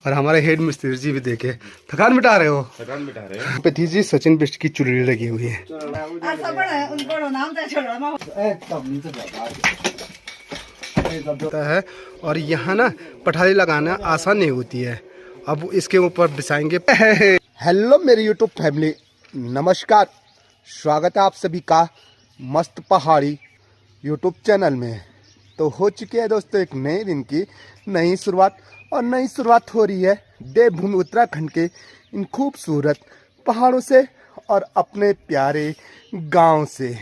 और हमारे हेड मिस्त्री जी भी देखे थकान मिटा रहे हो। थकान मिटा रहे यहाँ पे थी जी सचिन बिष्ट की चुनरी लगी हुई है। है और यहाँ ना पठाली लगाना आसान नहीं होती है। अब इसके ऊपर बिछाएंगे। हेलो मेरी यूट्यूब फैमिली, नमस्कार, स्वागत है आप सभी का मस्त पहाड़ी यूट्यूब चैनल में। तो हो चुकी है दोस्तों एक नए दिन की नई शुरुआत, और नई शुरुआत हो रही है देवभूमि उत्तराखंड के इन खूबसूरत पहाड़ों से और अपने प्यारे गांव से।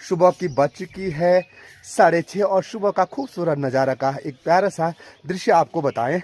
सुबह की बज चुकी है 6:30 और सुबह का खूबसूरत नज़ारा का एक प्यारा सा दृश्य आपको बताएं।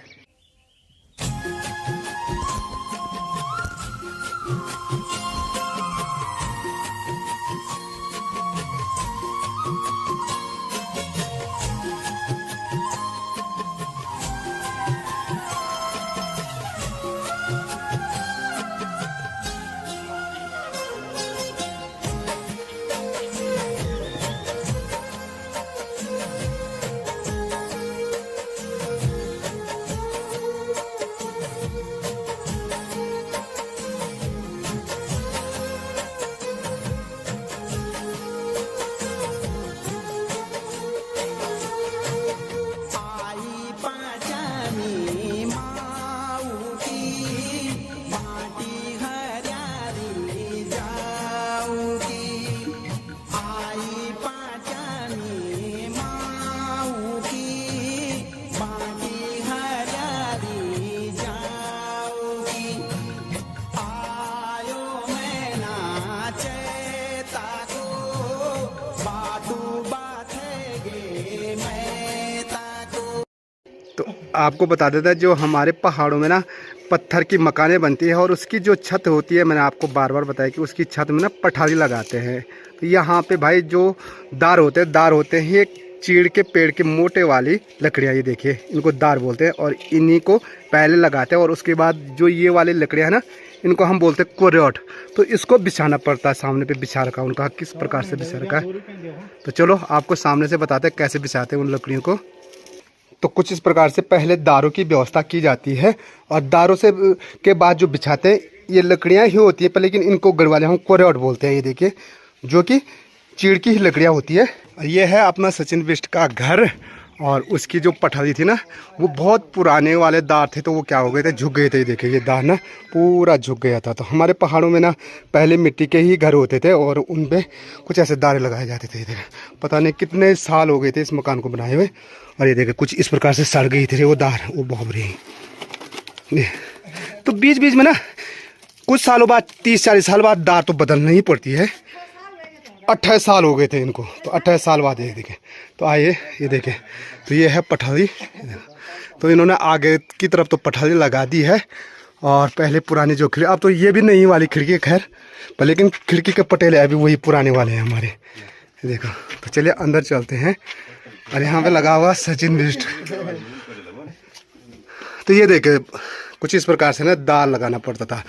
तो आपको बता देता है, जो हमारे पहाड़ों में ना पत्थर की मकानें बनती है और उसकी जो छत होती है, मैंने आपको बार बार बताया कि उसकी छत में ना पठाली लगाते हैं। तो यहाँ पे भाई जो दार होते हैं ये चीड़ के पेड़ के मोटे वाली लकड़ियाँ, ये देखिए इनको दार बोलते हैं, और इन्हीं को पहले लगाते हैं और उसके बाद जो ये वाली लकड़ियाँ हैं ना, इनको हम बोलते हैं कोरियोट। तो इसको बिछाना पड़ता है। सामने पे बिछा रखा उनका किस प्रकार से बिछा रखा है, तो चलो आपको सामने से बताते हैं कैसे बिछाते हैं उन लकड़ियों को। तो कुछ इस प्रकार से पहले दारों की व्यवस्था की जाती है, और दारों से के बाद जो बिछाते हैं ये लकड़ियां ही होती है पर, लेकिन इनको गढ़वाले हम कोरियोट बोलते हैं। ये देखिए जो कि चीड़ की ही लकड़ियां होती है। ये है अपना सचिन बिष्ट का घर, और उसकी जो पठाली थी ना वो बहुत पुराने वाले दार थे, तो वो क्या हो गए थे, झुक गए थे। ये देखिए ये दार ना पूरा झुक गया था। तो हमारे पहाड़ों में ना पहले मिट्टी के ही घर होते थे और उन पे कुछ ऐसे दारे लगाए जाते थे। पता नहीं कितने साल हो गए थे इस मकान को बनाए हुए, और ये देखिए कुछ इस प्रकार से सड़ गई थी वो दार, वो बहुबरी। तो बीच बीच में ना कुछ सालों बाद 30-40 साल बाद दार तो बदलनी ही पड़ती है। 28 साल हो गए थे इनको, तो 28 साल बाद ये देखें। तो आइए ये देखें, तो ये है पठाली। तो इन्होंने आगे की तरफ तो पठाली लगा दी है, और पहले पुरानी जो खिड़की, अब तो ये भी नई वाली खिड़की खैर पर, लेकिन खिड़की के पटेले अभी वही पुराने वाले हैं हमारे। देखो तो चलिए अंदर चलते हैं, और यहाँ पे लगा हुआ सचिन बिष्ट। तो ये देखे कुछ इस प्रकार से ना दाल लगाना पड़ता था,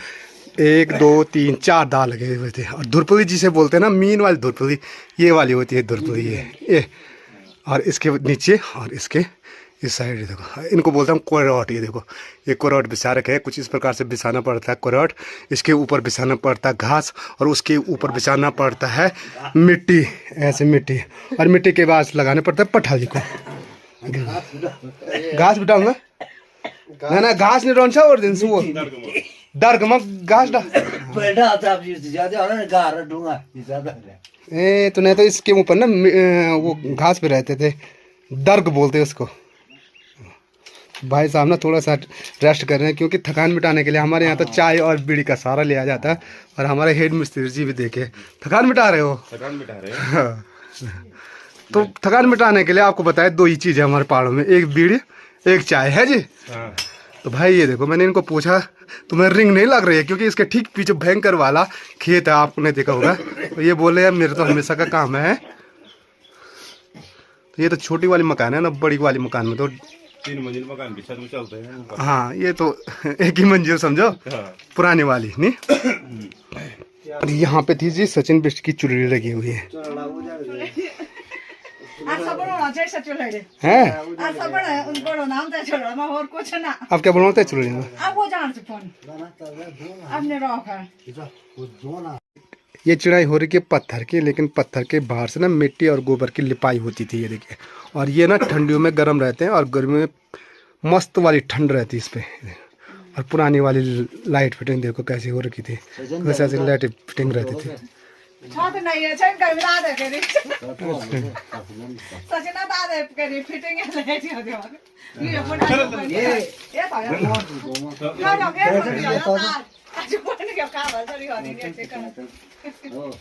1 2 3 4 दाल लगे हुए थे। और धुरपुली जिसे बोलते हैं ना, मीन वाली धुरपुली, ये वाली होती है धुरपुली ये। और इसके नीचे और इसके इस साइड देखो, इनको बोलते हैं कोरियोट। ये देखो ये कोरियोट बिछा रखे हैं, कुछ इस प्रकार से बिछाना पड़ता है कोरियोट। इसके ऊपर बिछाना पड़ता है घास, और उसके ऊपर बिछाना पड़ता है मिट्टी, ऐसे मिट्टी, और मिट्टी के बाद लगाना पड़ता है पठाली को। घास बिठाऊंगा ना ना, घास नहीं रोन और दिन से वो दर्ग में घास डा तो नहीं, तो इसके ऊपर ना वो घास पे रहते थे, दर्ग बोलते हैं उसको। भाई साहब ना थोड़ा सा रेस्ट कर रहे हैं, क्योंकि थकान मिटाने के लिए हमारे यहाँ तो चाय और बीड़ी का सारा लिया जाता है। और हमारे हेड मिस्त्री जी भी देखे थकान मिटा रहे हो। थकान मिटा रहे हैं। तो थकान मिटाने के लिए आपको बताया 2 ही चीज़ है हमारे पहाड़ों में, एक बीड़ी एक चाय है जी। तो भाई ये देखो, मैंने इनको पूछा तुम्हें रिंग नहीं लग रही है, क्योंकि इसके ठीक पीछे भयंकर वाला खेत है, आपने देखा होगा। तो ये बोले यार मेरे तो हमेशा का काम है। तो ये तो छोटी वाली मकान है ना, बड़ी वाली मकान में तो 3 मंजिल मकान की छत में चलते हैं। हाँ ये तो एक ही मंजिल समझो, पुरानी वाली नहीं। और यहाँ पे थी जी सचिन बिष्ट की चुनरी लगी हुई है। हैं? अब क्या बोलते चलो ये चिड़ाई हो रही है पत्थर की, लेकिन पत्थर के बाहर से ना मिट्टी और गोबर की लिपाई होती थी, ये देखिए। और ये ना ठंडियों में गर्म रहते हैं और गर्मी में मस्त वाली ठंड रहती है इस पे। और पुरानी वाली लाइट फिटिंग देखो कैसी हो रखी थी, वैसे ऐसी लाइट फिटिंग रहती थी।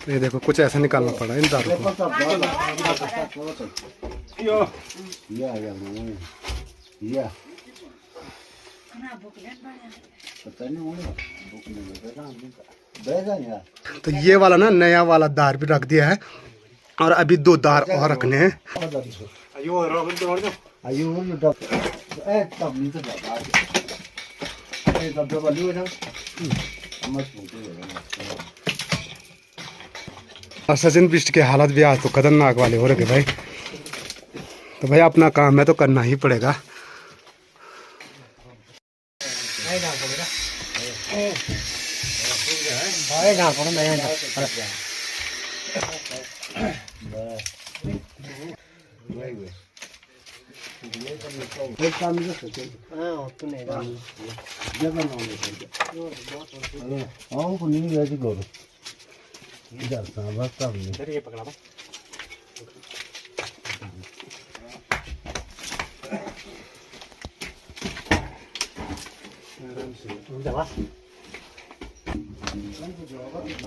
ये देखो कुछ ऐसा निकालना पड़ा इन दारों को। तो ये वाला ना नया वाला दार भी रख दिया है और अभी 2 दार और रखने हैं। और सचिन बिष्ट के हालत भी आज तो खतरनाक वाले हो रखे भाई। तो भाई अपना काम है तो करना ही पड़ेगा।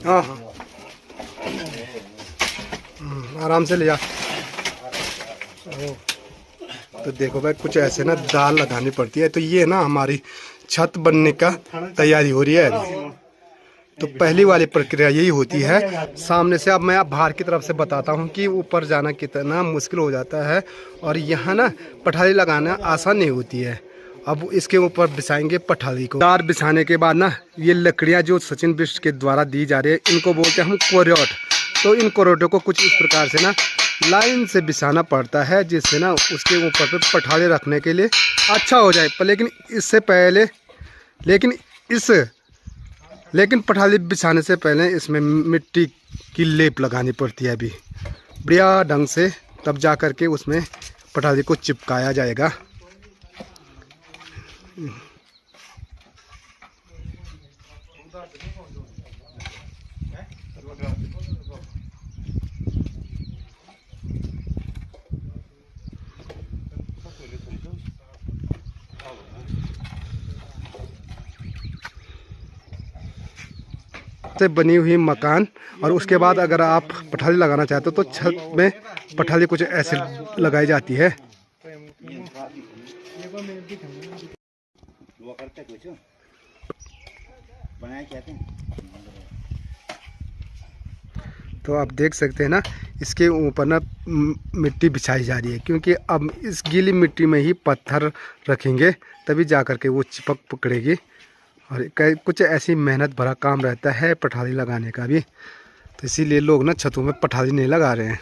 हाँ आराम से ले जा। तो देखो भाई कुछ ऐसे ना दाल लगानी पड़ती है। तो ये ना हमारी छत बनने का तैयारी हो रही है अभी। तो पहली वाली प्रक्रिया यही होती है सामने से। अब मैं आप बाहर की तरफ से बताता हूँ कि ऊपर जाना कितना मुश्किल हो जाता है और यहाँ ना पठाली लगाना आसान नहीं होती है। अब इसके ऊपर बिछाएंगे पठाली को। तार बिछाने के बाद ना ये लकड़ियाँ जो सचिन बिष्ट के द्वारा दी जा रही है इनको बोलते हैं हम कोरोट। तो इन कोरोटों को कुछ इस प्रकार से ना लाइन से बिछाना पड़ता है जिससे ना उसके ऊपर पे पठाली रखने के लिए अच्छा हो जाए। लेकिन इससे पहले लेकिन पठाली बिछाने से पहले इसमें मिट्टी की लेप लगानी पड़ती है अभी बढ़िया ढंग से, तब जा कर के उसमें पठाली को चिपकाया जाएगा। से बनी हुई मकान और उसके बाद अगर आप पठाली लगाना चाहते हो तो छत में पठाली कुछ ऐसे लगाई जाती है। तो आप देख सकते हैं ना इसके ऊपर ना मिट्टी बिछाई जा रही है क्योंकि अब इस गीली मिट्टी में ही पत्थर रखेंगे तभी जा कर के वो चिपक पकड़ेगी। और कुछ ऐसी मेहनत भरा काम रहता है पठाली लगाने का भी, तो इसीलिए लोग ना छतों में पठाली नहीं लगा रहे हैं।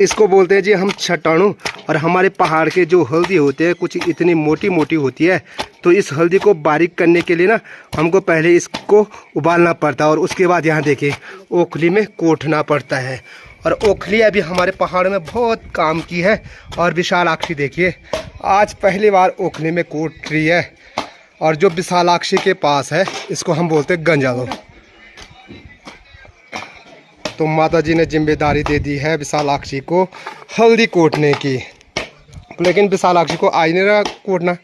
इसको बोलते हैं जी हम छटाणु। और हमारे पहाड़ के जो हल्दी होते हैं कुछ इतनी मोटी मोटी होती है, तो इस हल्दी को बारीक करने के लिए ना हमको पहले इसको उबालना पड़ता है और उसके बाद यहाँ देखिए ओखली में कोटना पड़ता है। और ओखली अभी हमारे पहाड़ में बहुत काम की है। और विशालाक्षी देखिए आज पहली बार ओखली में कोट रही है। और जो विशालाक्षी के पास है इसको हम बोलते हैं गंजालो। तो माता जी ने जिम्मेदारी दे दी है विशालाक्षी को हल्दी कोटने की, लेकिन विशालाक्षी को आज नहीं रहा कोटना।